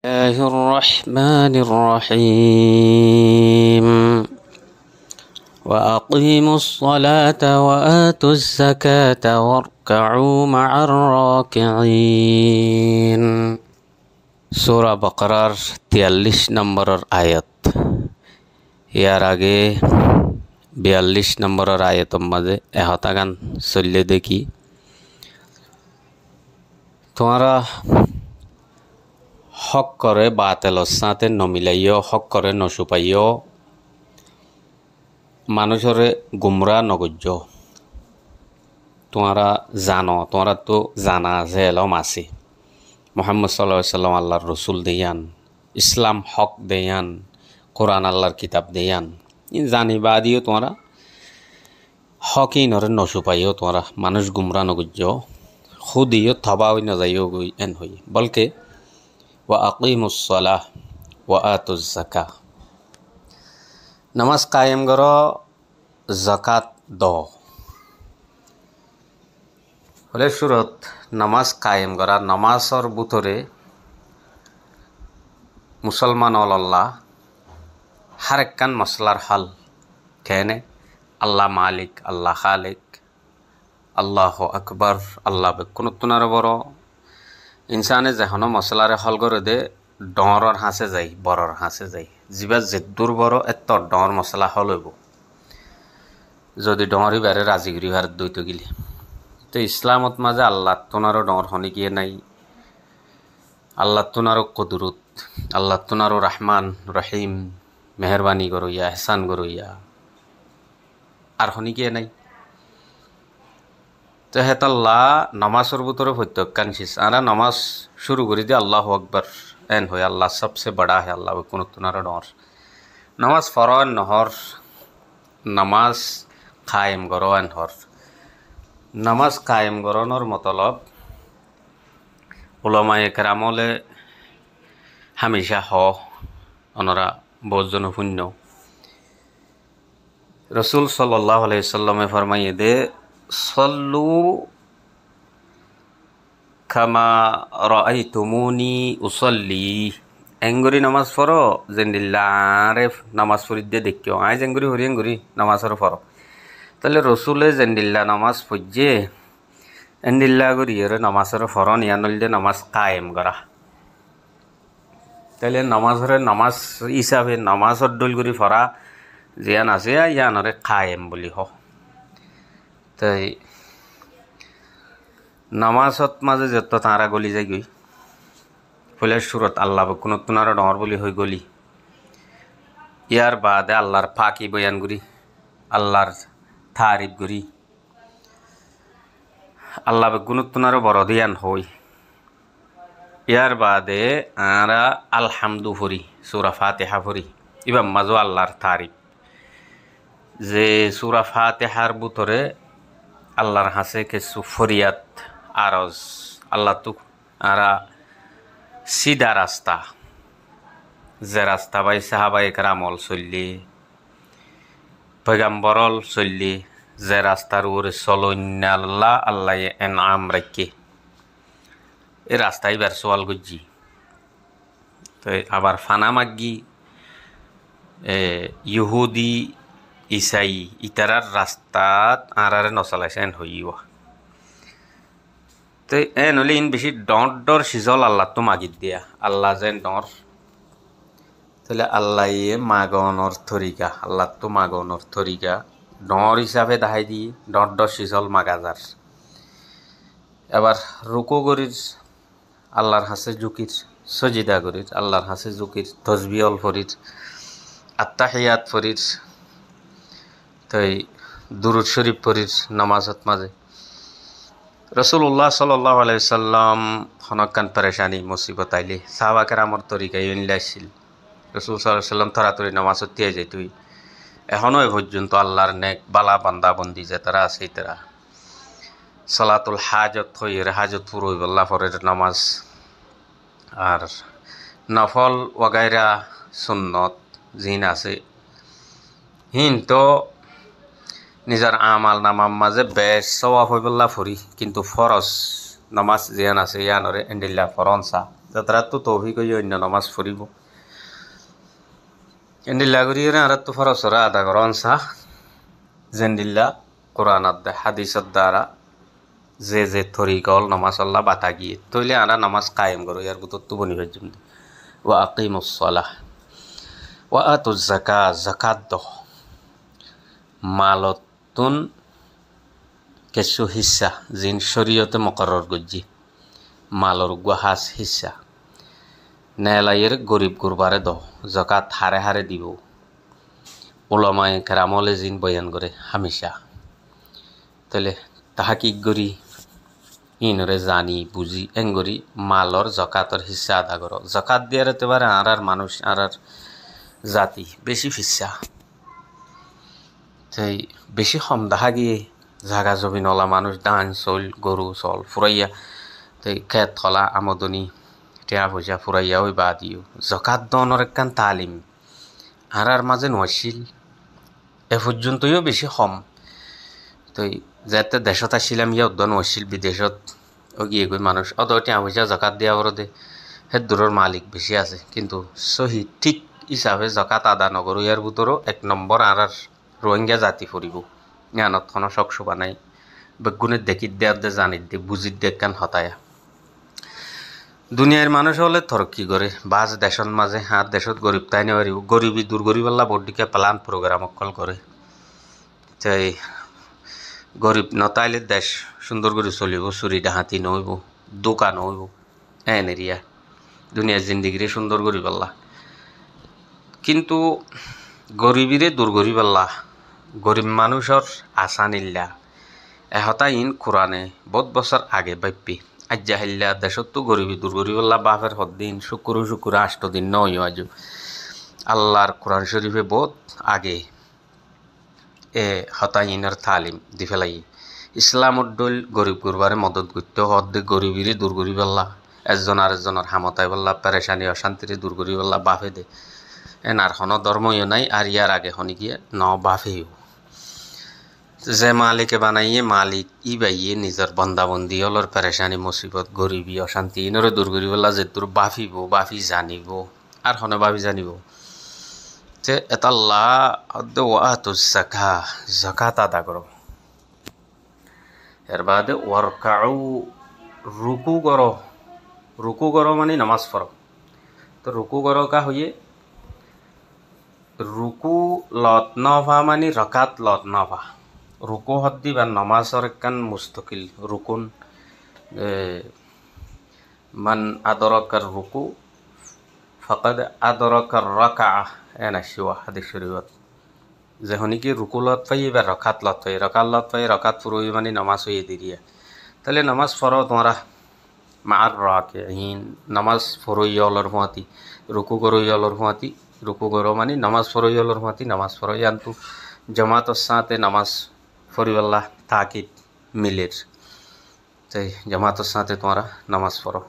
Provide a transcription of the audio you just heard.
الله الرحمن الرحيم وأقيموا الصلاة وآتوا الزكاة واركعوا مع الراكعين সূরা বাকারার 43 নম্বরের আয়াত ইয়ার আগে 42 নম্বরের আয়াতের মাঝে এহতাগান চললে দেখি তোমরা হক করে বাতিলের সাথে নমিলাইও হক করে নসুপাইও মানুষের গুমরা নগজ্য তোমরা জানো তোমরা তো জানা আছে এলম আছে মুহাম্মদ সাল্লাল্লাহু আলাইহি সাল্লাম আল্লাহর রসুল দেয়ান ইসলাম হক দেয়ান কোরআন আল্লাহর কিতাব দেয়ান জানিবা দিও তোমরা হকই নরে নসুপাইও তোমরা মানুষ গুমরা নগজ্য খুদিও থবাও না যাইও গই এন হই বলকে وأقيموا الصلاة وآتوا الزكاة नमाज कायम करो ज़कात दो बोले सूरत नमाज कायम करा नमाज और बुतरे मुसलमान अल्लाह हर एक कान मसलार हल कहने अल्लाह मालिक अल्लाह खालिक अल्लाह अकबर अल्लाह बेकुनतुनार बरो ইনসানে যেহনো মশলারে হল করে দে ডঁরর হাসে যাই বড়র হাসে যাই জিবা যেদুর বড় এত ডঁর মশলা হল হইব যদি ডঁরই বারে রাজিগিরি ভার দইত গিলি তো ইসলামত মাঝে আল্লাহ তোনারও ডঁর হনি গিয়ে নাই আল্লাহ তোনারও কদুরুত আল্লাহ তোনারও রহমান রহিম মেহরবানি করইয়া এহসান করইয়া আর হনি গিয়ে নাই তো হেতাল্লাহ নমাজের ভিতরে প্রত্যেকখান শিস আরা নমাজ শুরু করে দিয়ে আল্লাহু আকবার এন হয় আল্লাহ সবসে বড়া হে আল্লাহ কোনো তুনার ডর নমাজ ফরন নহর নমাজ কায়েম করো এন হর নমাজ কায়েম করানোর মতলব উলামায়ে কেরামলে হামেশা হ ওনারা বহুজন শূন্য রসুল সাল্লাল্লাহু আলাইহি সাল্লামে ফরমাইয়ে দে সল্লু কামা রাআইতুমুনি উসাল্লি এঙ্গুরি নামাজ পড়ো জেন্দিল্লারে নামাজ পড়ি দিয়ে দেখিও আই জেঙ্গুরি হরি এঙ্গুরি নামাজের পড়ো তাহলে রসুলে জেন্দিল্লা নামাজ পড়ছে এন্দিল্লা করি এর নামাজের পড়ো নিয়ানলদে নামাজ কায়েম করা তাহলে নামাজের নামাজ হিসাবে নামাজের দল করে পড়া জিয়ান আছে ইয়ানরে কায়েম বলি হ তাই নামাজত মাঝে যত তাঁরা গলি যাই গই ফুলের সুরত আল্লাহ কোনো তোনার ডর বলি হয়ে গলি ইয়ার বাদে আল্লাহর ফাঁকি বয়ান করি আল্লাহর তারিফ করি আল্লাহ কোনো তোনারও বড় দিয়ান হই ইয়ার বাদে আরা আলহামদু ফরি সূরা ফাতিহা ফরি ইবাম মাঝো আল্লাহর তারিফ যে সূরা ফাতিহার ভিতরে আল্লাহর হাসে কিছু ফরিয়াত আরজ আল্লাহ তো আরা সিধা রাস্তা যে রাস্তা বাই সাহাবায়ে কেরামল চললি পয়গাম্বরল চললি যে রাস্তার উপরে চলন্য আল্লাহ আল্লাহ এনআম রাখে এই রাস্তায় বার সোয়াল গুজি তো আবার ফানা মাগি ইহুদি ইসাই ইতারার রাস্তাত আরারে নচলাইছেন হইয়া তো এন হলে ইন বেশি ডর সিজল আল্লাহ তো মাগিত দিয়া আল্লাহ যেন ডর তাহলে আল্লাহ মাগনর থরিকা আল্লাহ তো মাগনর থরিকা ডর হিসাবে দেখাই দিয়ে ডর সিজল মাগাজার এবার রুকু করির আল্লাহর হাসে জুকির সজিদা করির আল্লাহর হাসে জুকির তসবিহল ফরির আত্তাহিয়াত ফরির তাই দুরুদ শরীফ পড়ির নামাজত মাঝে রসুল্লাহ সাল্লাল্লাহু আলাইহি সাল্লাম হনকান পেরেশানি মুসিবত আইলে সাহাবা কেরামর তরিকায় ইনলাইছিল রসুল সাল্লাল্লাহু আলাইহি সাল্লাম তাড়াতাড়ি নামাজত দিয়ে যাই তুই এখনো পর্যন্ত আল্লাহর নেক বালা বান্দা বন্দি যে তারা আছে তারা সালাতুল হাজত হইয়ের হাজত পুরো আল্লাহ ফরের নামাজ আর নফল ওয়াগাইরা সুন্নত জিন আছে হিন তো নিজের আমাল নামার মাঝে বেশ সওয়াব হইবল্লা ফরি কিন্তু ফরজ নামাজ জিয়ান আছে ইয়ানরে এন্ডিল্লা ফরনসা যাতারা তো তৌফিক হই অন্য নামাজ পড়িব এন্ডিল্লা করিয়ে আর তো ফরসরা আদা করন সাহ জেন্ডিল্লা কোরআন হাদিসের দ্বারা যে তরিকল নামাজ আল্লাহ বাতা গিয়ে তৈলে আরা নামাজ কায়েম করো ইয়ার ভিতর তো বনি ভেজুম ওয়া আকিমুস সালাহ ওয়া আতুজ যাকাত দহ মালতুন কিছু হিস্সা জিন শরীয়তে মকরর গজ্জি মালর গুহাস হিস্সা নেলাইয়ের গরিব গুরবারে দহ জাকাত হারে হারে দিব ওলামায়ে কেরামলে জিন বয়ান করে হামেশা তাহলে তাহা কি গরি ইনরে জানি বুঝি এঙ্গরি মালর জাকাতর হিস্সা আদা করো জাকাত দিয়ে রেতে পারে আর মানুষ আর জাতি বেশি ফিসা তাই বেশি কম দেখা গিয়ে জাগা জমিনলা মানুষ ধান চল গরু চল ফুরাইয়া তাই খেত খলা আমদনি টেয়া পয়সা ফুরাইয়া ওই বা দিও জাকাত দনের একখান তালিম আর মাঝে নছিল এ পর্যন্তও বেশি কম তো যাতে দেশত আসছিলাম ইয়া উদ্যান নছিল বিদেশত ও গিয়ে গই মানুষ অত টেয়া পয়সা জাকাত দিয়া করে দে হে দূরের মালিক বেশি আছে কিন্তু সহি ঠিক হিসাবে জাকাত আদা নগর ইয়ার ভিতরও এক নম্বর আর রোহিঙ্গা জাতি ফুরিব জ্ঞানত কোনো শখসু বানাই বেগুনের দেখি দেয়ার দে জানিত দে বুঝিত দে কান হতায়া দুনিয়ার মানুষ হলে তরক্কি করে বাজ দেশর মাঝে হাত দেশত গরিব তাই না পারিব গরিবী দূর গরিবাল্লা বডিকে প্লান প্রোগ্রাম অকল করে তাই গরিব নতাইলে দেশ সুন্দর করে চলিব চুরি ডাহাতি নইব দোকান হইব এন এরিয়া দুনিয়ার জিন্দিগিরে সুন্দর গরিবাল্লা কিন্তু গরিবীরে দূর গরিবাল্লা গরিব মানুষের আশা নিল্লা এহতা ইন কোরআনে বহুত বছর আগে বাপ্যি আজ্জা হিল্লা দেশত তো গরিবী দূর গরিবাল্লা বাপের হদ্দিন শুক্র 8 দিন নয় আজ আল্লাহর কোরআন শরীফে বহুত আগে এ হতা ইনের তালিম দি ফেলাই ইসলাম উদ্দল গরিব গুরবারে মদত করতে হদ্দে গরিবীরে দূর গরিবাল্লা একজন আর একজনের হামতাই বল্লা পেরেশানি অশান্তিরে দূর গরিবাল্লা বাফে দে এনার হন ধর্মইও নাই আর ইয়ার আগে হনি গিয়ে ন বাফেও যে মালিকে বানাইয়ে মালিক ই বাইয়ে নিজের বন্দাবন্দি হলর পেরেশানি মুসিবত গরিবী অশান্তি ইনরে দূর গরিবাল্লা যে দূর বাফিব বাফি জানিব আর হনে বাফি জানিব যে এতাল্লাহ ওয়াতুজ যাকাত আদা করো এর বাদে ওয়ারকাউ রুকু করো মানে নামাজ পড়ো তো রুকু করো কা হইয়ে রুকু লত নভা মানে রকাত লত নভা রুকু হদ্দি বা নমাজর একখান মুস্তকিল রুকুন মান আদরকার রুকু ফকাদ আদরকার রকা এনা শিওয়া হাদিস শরীফত যে হনিকি রুকু লত পাই বা রকাত লত পাই রকাত পুরোই মানে নামাজ হয়ে দিরিয়া তাহলে নামাজ পড়ো তোমরা মার রাকিঈন নামাজ পড়ই অলর হুয়াতি রুকু করই অলর হুয়াতি রুকু করো মানে নামাজ পড়ই অলর হুয়াতি নামাজ পড়ো ইয়ান্তু জামাতর সাথে নামাজ পড়িবাল্লাহ তাকিদ মিলের তাই জামাতর সাথে তোমরা নামাজ পড়ো